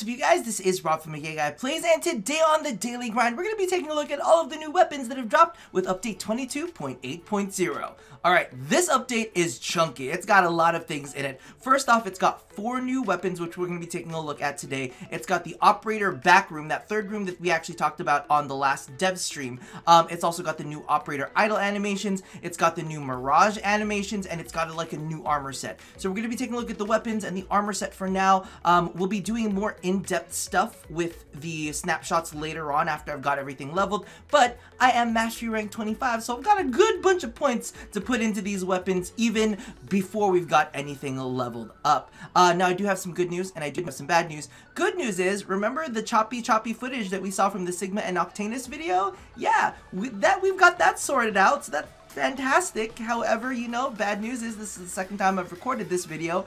What's up, you guys? This is Rob from vYyVME Plays, and today on the Daily Grind, we're going to be taking a look at all of the new weapons that have dropped with update 22.8.0. Alright, this update is chunky. It's got a lot of things in it. First off, it's got 4 new weapons, which we're going to be taking a look at today. It's got the Operator back room, that third room that we actually talked about on the last dev stream. It's also got the new Operator idle animations, it's got the new Mirage animations, and it's got like a new armor set. So we're going to be taking a look at the weapons and the armor set for now. We'll be doing more in-depth stuff with the snapshots later on after I've got everything leveled, but I am mastery rank 25, so I've got a good bunch of points to put into these weapons even before we've got anything leveled up. Now I do have some good news and I do have some bad news. Good news is, remember the choppy footage that we saw from the Sigma and Octanus video? Yeah, we've got that sorted out, so that's fantastic. However, you know, bad news is this is the second time I've recorded this video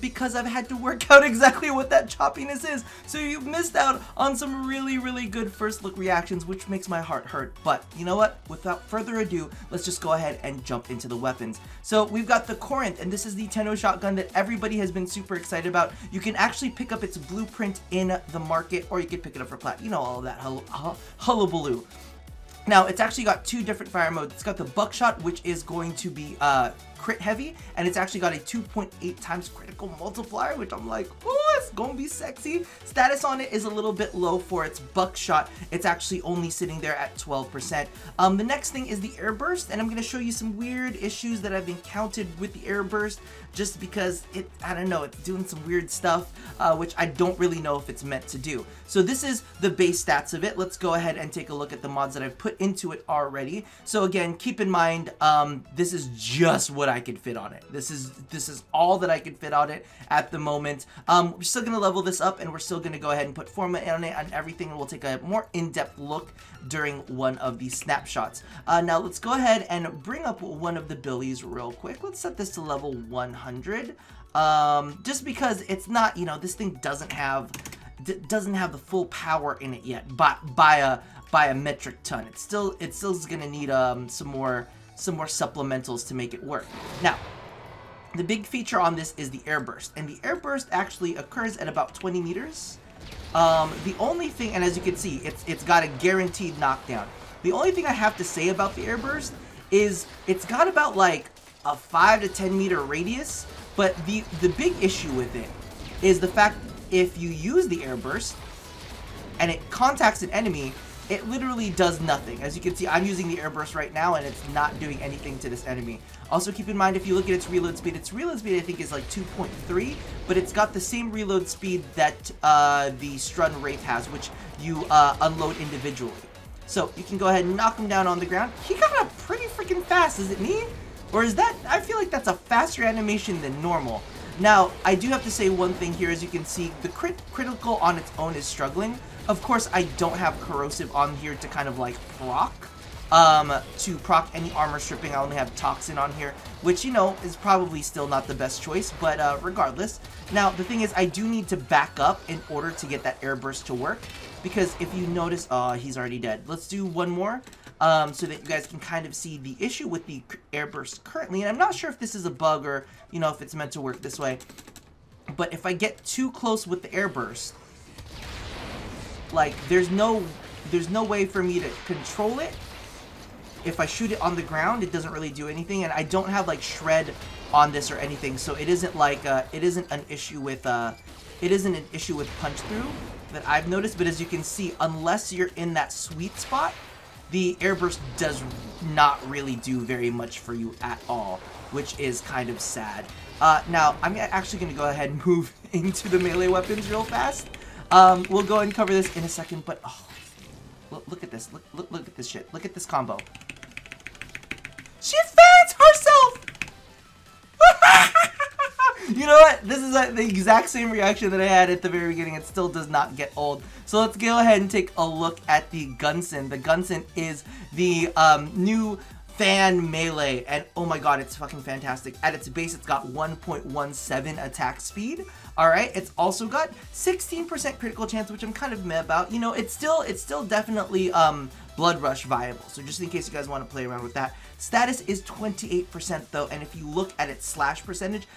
because I've had to work out exactly what that choppiness is. So you've missed out on some really good first look reactions, which makes my heart hurt. But you know what? Without further ado, let's just go ahead and jump into the weapons. So we've got the Corinth, and this is the 10-0 shotgun that everybody has been super excited about. You can actually pick up its blueprint in the market, or you can pick it up for plat. You know, all of that hullabaloo. Now, it's actually got 2 different fire modes. It's got the buckshot, which is going to be crit heavy, and it's actually got a 2.8 times critical multiplier, which I'm like, oh, it's gonna be sexy. Status on it is a little bit low for its buckshot. It's actually only sitting there at 12%. The next thing is the air burst, and I'm gonna show you some weird issues that I've encountered with the air burst, just because I don't know, it's doing some weird stuff, which I don't really know if it's meant to do. So this is the base stats of it. Let's go ahead and take a look at the mods that I've put into it already. So again, keep in mind, this is just what I could fit on it. This is all that I could fit on it at the moment. We're still gonna level this up, and we're still gonna go ahead and put format on it and everything, and we'll take a more in-depth look during one of these snapshots. Now let's go ahead and bring up one of the billies real quick. Let's set this to level 100, just because it's not, you know, this thing doesn't have the full power in it yet, by a metric ton. It still is gonna need some more supplementals to make it work. Now, the big feature on this is the air burst, and the air burst actually occurs at about 20 meters. The only thing, and as you can see, it's got a guaranteed knockdown. The only thing I have to say about the air burst is it's got about like a 5 to 10 meter radius, but the big issue with it is the fact if you use the air burst and it contacts an enemy, it literally does nothing. As you can see, I'm using the air burst right now, and it's not doing anything to this enemy. Also, keep in mind, if you look at its reload speed I think is like 2.3, but it's got the same reload speed that the Strun Wraith has, which you unload individually. So you can go ahead and knock him down on the ground. He got up pretty freaking fast, is it me? Or is that, I feel like that's a faster animation than normal. Now, I do have to say one thing here. As you can see, the critical on its own is struggling. Of course, I don't have corrosive on here to kind of like proc any armor stripping. I only have toxin on here, which, you know, is probably still not the best choice, but regardless. Now, the thing is, I do need to back up in order to get that air burst to work, because if you notice, he's already dead. Let's do one more, so that you guys can kind of see the issue with the air burst currently. And I'm not sure if this is a bug or, you know, if it's meant to work this way, but if I get too close with the air burst, like, there's no way for me to control it. If I shoot it on the ground, it doesn't really do anything, and I don't have like shred on this or anything, so it isn't like it isn't an issue with punch through that I've noticed. But as you can see, unless you're in that sweet spot, the air burst does not really do very much for you at all, which is kind of sad. Now I'm actually going to go ahead and move into the melee weapons real fast. We'll go and cover this in a second, but oh, look at this. Look at this shit. Look at this combo. She fans herself! You know what? This is the exact same reaction that I had at the very beginning. It still does not get old. So let's go ahead and take a look at the Gunsen. The Gunsen is the new fan melee, and oh my god, it's fucking fantastic. At its base, it's got 1.17 attack speed. Alright, it's also got 16% critical chance, which I'm kind of meh about. You know, it's still definitely Blood Rush viable, so just in case you guys want to play around with that. Status is 28% though, and if you look at its slash percentage,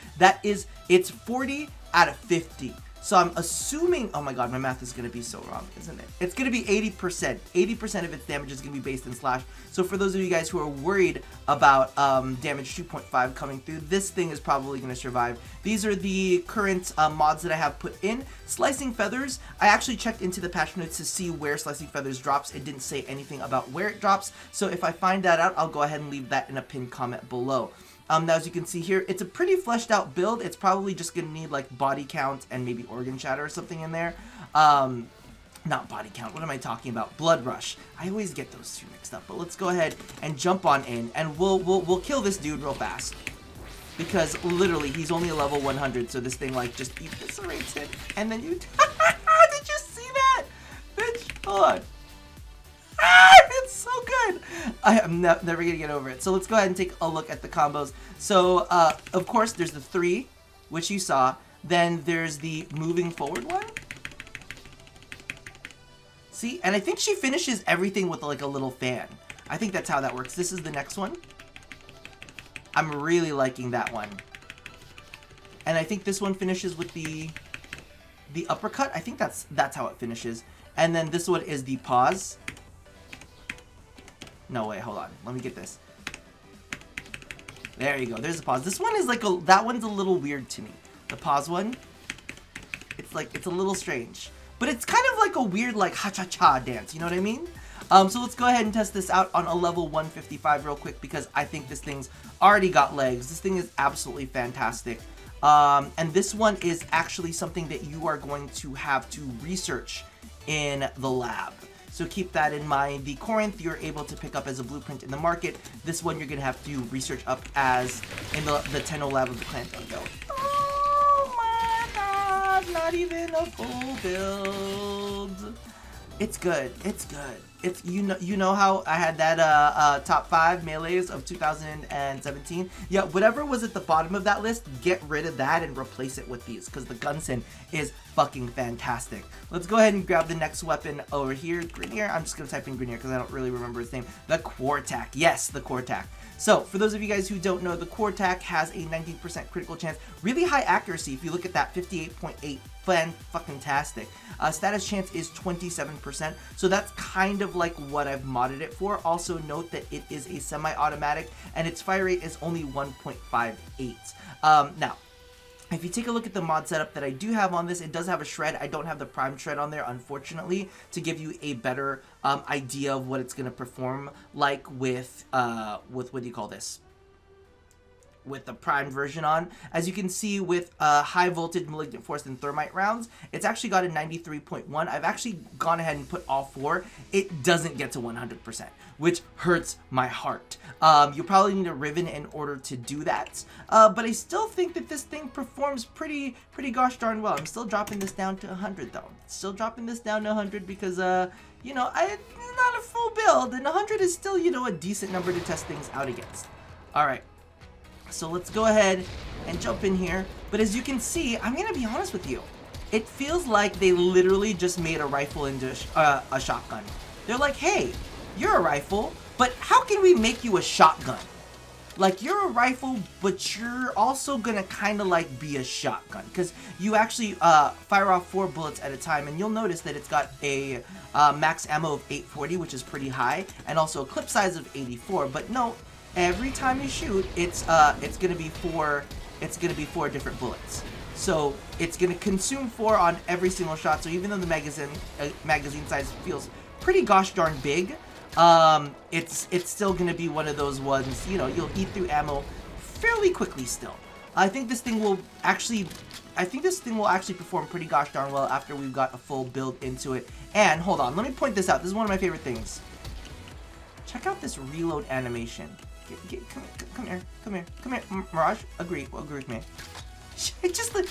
it's 40 out of 50. So I'm assuming, oh my god, my math is going to be so wrong, isn't it? It's going to be 80%. 80% of its damage is going to be based in slash. So for those of you guys who are worried about damage 2.5 coming through, this thing is probably going to survive. These are the current mods that I have put in. Slicing Feathers, I actually checked into the patch notes to see where Slicing Feathers drops. It didn't say anything about where it drops. So if I find that out, I'll go ahead and leave that in a pinned comment below. Now, as you can see here, it's a pretty fleshed out build. It's probably just going to need like body count and maybe organ shatter or something in there. Not body count, what am I talking about? Blood rush. I always get those two mixed up, but let's go ahead and jump on in and we'll kill this dude real fast. Because literally, he's only a level 100, so this thing like just eviscerates him and then you... Did you see that? Bitch, hold on. It's so good. I am never gonna get over it. So let's go ahead and take a look at the combos. So of course there's the 3, which you saw. Then there's the moving forward one. See, and I think she finishes everything with like a little fan. I think that's how that works. This is the next one. I'm really liking that one. And I think this one finishes with the uppercut. I think that's how it finishes. And then this one is the pause. No, wait, hold on. Let me get this. There you go. There's the pause. This one is like that one's a little weird to me. The pause one. It's like, it's a little strange. But it's kind of like a weird, like, ha-cha-cha dance. You know what I mean? So let's go ahead and test this out on a level 155 real quick because I think this thing's already got legs. This thing is absolutely fantastic. And this one is actually something that you are going to have to research in the lab. So keep that in mind. The Corinth you're able to pick up as a blueprint in the market. This one you're going to have to research up as in the Tenno lab of the clan. Oh my god, not even a full build. It's good. It's good. It's you know how I had that top 5 melees of 2017. Yeah, whatever was at the bottom of that list, get rid of that and replace it with these because the Gunsen is fucking fantastic. Let's go ahead and grab the next weapon over here. Grenier. I'm just gonna type in Grenier because I don't really remember his name. The Quartakk. Yes, the Quartakk. So, for those of you guys who don't know, the Quartakk has a 19% critical chance, really high accuracy. If you look at that, 58.8, fan-fucking-tastic. Status chance is 27%, so that's kind of like what I've modded it for. Also note that it is a semi-automatic, and its fire rate is only 1.58. Now, if you take a look at the mod setup that I do have on this, it does have a shred. I don't have the prime shred on there, unfortunately, to give you a better idea of what it's going to perform like with what do you call this? With the prime version on. As you can see with high voltage malignant force and thermite rounds, it's actually got a 93.1. I've actually gone ahead and put all 4. It doesn't get to 100%, which hurts my heart. You probably need a Riven in order to do that, but I still think that this thing performs pretty gosh darn well. I'm still dropping this down to 100 though. Still dropping this down to 100 because you know, it's not a full build, and 100 is still, you know, a decent number to test things out against. All right. So let's go ahead and jump in here. But as you can see, I'm going to be honest with you. It feels like they literally just made a rifle into a shotgun. They're like, hey, you're a rifle, but how can we make you a shotgun? Like, you're a rifle, but you're also going to kind of like be a shotgun. Because you actually fire off 4 bullets at a time. And you'll notice that it's got a max ammo of 840, which is pretty high. And also a clip size of 84. But no. Every time you shoot, it's gonna be 4 different bullets. So it's gonna consume 4 on every single shot. So even though the magazine size feels pretty gosh darn big, it's still gonna be one of those ones, you know, you'll eat through ammo fairly quickly still. I think this thing will actually perform pretty gosh darn well after we've got a full build into it. And hold on, let me point this out. This is one of my favorite things. Check out this reload animation. Come here, Mirage, agree with me. She just like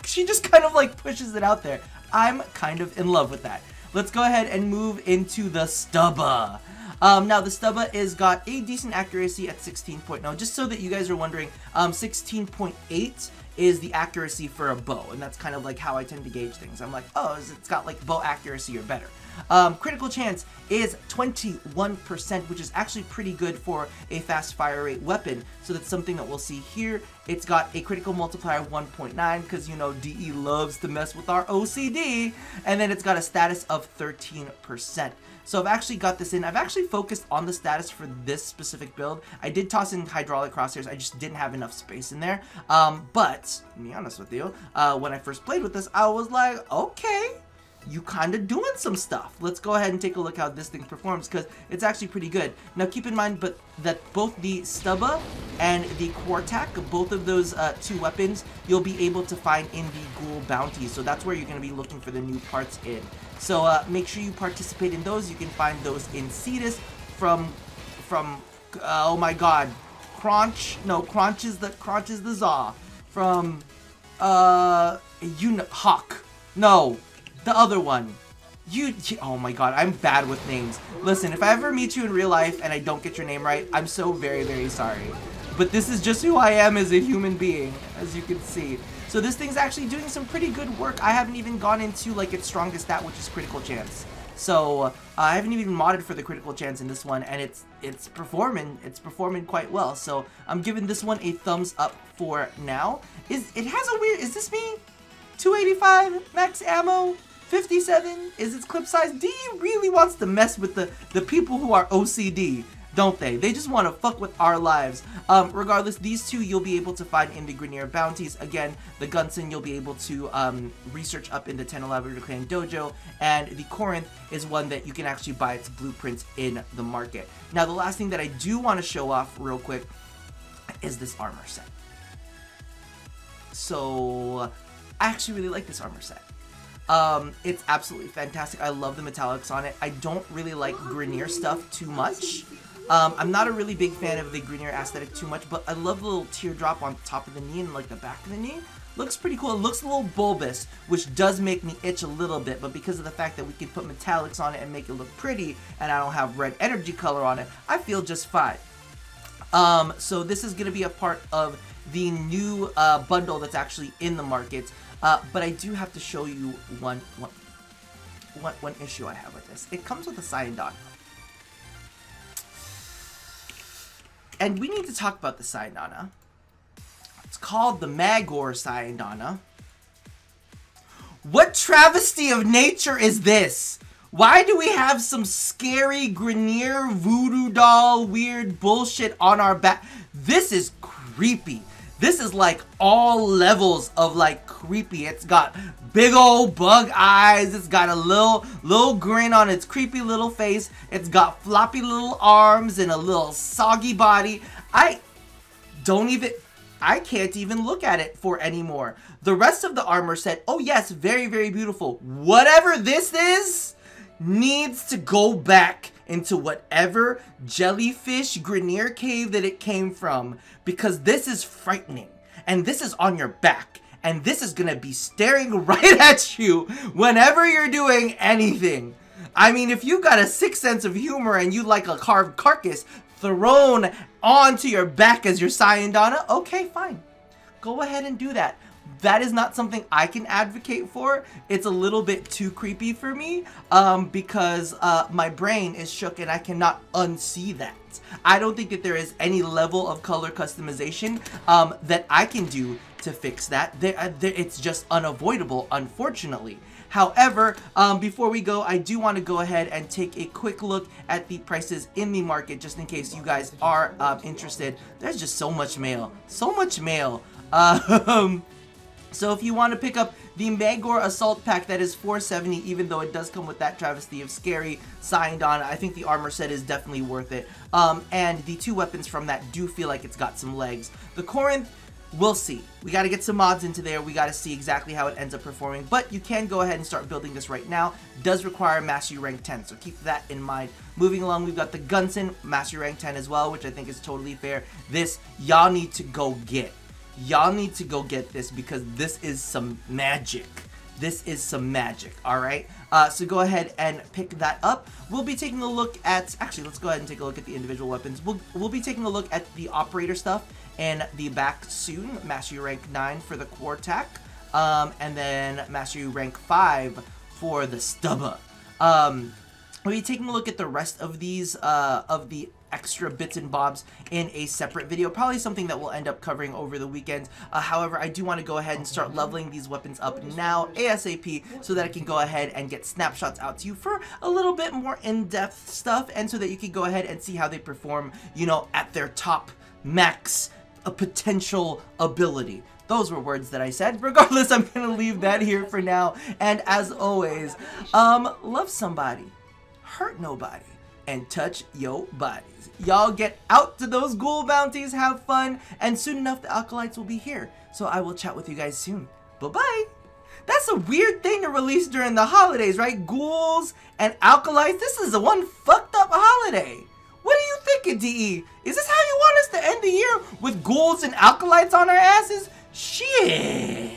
she just kind of like pushes it out there. I'm kind of in love with that. Let's go ahead and move into the Stubba. Now the Stubba is got a decent accuracy at 16.0. Just so that you guys are wondering, 16.8 is the accuracy for a bow, and that's kind of like how I tend to gauge things. I'm like, oh, it's got like bow accuracy or better. Critical chance is 21%, which is actually pretty good for a fast fire rate weapon. So that's something that we'll see here. It's got a critical multiplier of 1.9 because, you know, DE loves to mess with our OCD. And then it's got a status of 13%. So I've actually got this in. I've actually focused on the status for this specific build. I did toss in hydraulic crosshairs. I just didn't have enough space in there. But, to be honest with you, when I first played with this, I was like, okay, you kind of doing some stuff. Let's go ahead and take a look how this thing performs, because it's actually pretty good. Now keep in mind that both the Stubba and the Quartakk, both of those two weapons, you'll be able to find in the ghoul bounties. So that's where you're going to be looking for the new parts in. So make sure you participate in those. You can find those in Cetus from oh my god, Crunch is the Zaw from Hawk. No, the other one. Oh my god, I'm bad with names. Listen, if I ever meet you in real life and I don't get your name right, I'm so very, very sorry. But this is just who I am as a human being, as you can see. So this thing's actually doing some pretty good work. I haven't even gone into like its strongest stat, which is critical chance. So I haven't even modded for the critical chance in this one, and it's performing quite well. So I'm giving this one a thumbs up for now. Is this me? 285 max ammo, 57 is its clip size. DE really wants to mess with the people who are OCD, don't they? They just want to fuck with our lives. Regardless, these two you'll be able to find in the Grineer bounties. Again, the Gunsen you'll be able to research up in the 1011 Clan Dojo, and the Corinth is one that you can actually buy its blueprints in the market. Now, the last thing that I do want to show off real quick is this armor set. So I actually really like this armor set. It's absolutely fantastic. I love the metallics on it. I don't really like Grineer stuff too much. I'm not a really big fan of the Grineer aesthetic too much, but I love the little teardrop on top of the knee and like the back of the knee. Looks pretty cool. It looks a little bulbous, which does make me itch a little bit, but because of the fact that we can put metallics on it and make it look pretty, and I don't have red energy color on it, I feel just fine. So this is going to be a part of the new bundle that's actually in the market. But I do have to show you one issue I have with this. It comes with a SANDR. And we need to talk about the SANDR. It's called the Magor SANDR. What travesty of nature is this? Why do we have some scary Grineer voodoo doll weird bullshit on our back? This is creepy. This is like all levels of like creepy. It's got big old bug eyes. It's got a little grin on its creepy little face. It's got floppy little arms and a little soggy body. I can't even look at it for anymore. The rest of the armor set, oh yes, very, very beautiful. Whatever this is needs to go back into whatever jellyfish Grineer cave that it came from, because this is frightening, and this is on your back, and this is gonna be staring right at you whenever you're doing anything. I mean, if you got a sick sense of humor and you like a carved carcass thrown onto your back as your SANDR, okay, fine. Go ahead and do that. That is not something I can advocate for. It's a little bit too creepy for me because my brain is shook and I cannot unsee that. I don't think that there is any level of color customization that I can do to fix that. It's just unavoidable, unfortunately. However, before we go, I do want to go ahead and take a quick look at the prices in the market, just in case you guys are interested. There's just so much mail. So much mail. So if you want to pick up the Magor Assault Pack, that is $470, even though it does come with that travesty of scary SANDR. I think the armor set is definitely worth it. And the two weapons from that do feel like it's got some legs. The Corinth, we'll see. We got to get some mods into there. We got to see exactly how it ends up performing. But you can go ahead and start building this right now. It does require Mastery Rank 10, so keep that in mind. Moving along, we've got the Gunsen, Mastery Rank 10 as well, which I think is totally fair. This, y'all need to go get. Y'all need to go get this because this is some magic. this is some magic, alright? So go ahead and pick that up. We'll be taking a look at, actually, let's go ahead and take a look at the individual weapons. We'll be taking a look at the operator stuff and the back soon. Mastery rank 9 for the Quartakk, and then Mastery rank 5 for the Stubba. We'll be taking a look at the rest of these, of the extra bits and bobs in a separate video, probably something that we'll end up covering over the weekend. However, I do want to go ahead and start leveling these weapons up now ASAP so that I can go ahead and get snapshots out to you for a little bit more in-depth stuff, and so that you can go ahead and see how they perform, you know, at their top max potential ability. Those were words that I said. Regardless, I'm gonna leave that here for now, and as always, love somebody, hurt nobody, and touch yo bodies. Y'all get out to those ghoul bounties, have fun, and soon enough the acolytes will be here. So I will chat with you guys soon. Bye-bye. That's a weird thing to release during the holidays, right? Ghouls and acolytes. This is a one fucked up holiday. What are you thinking, DE? Is this how you want us to end the year, with ghouls and acolytes on our asses? Shit.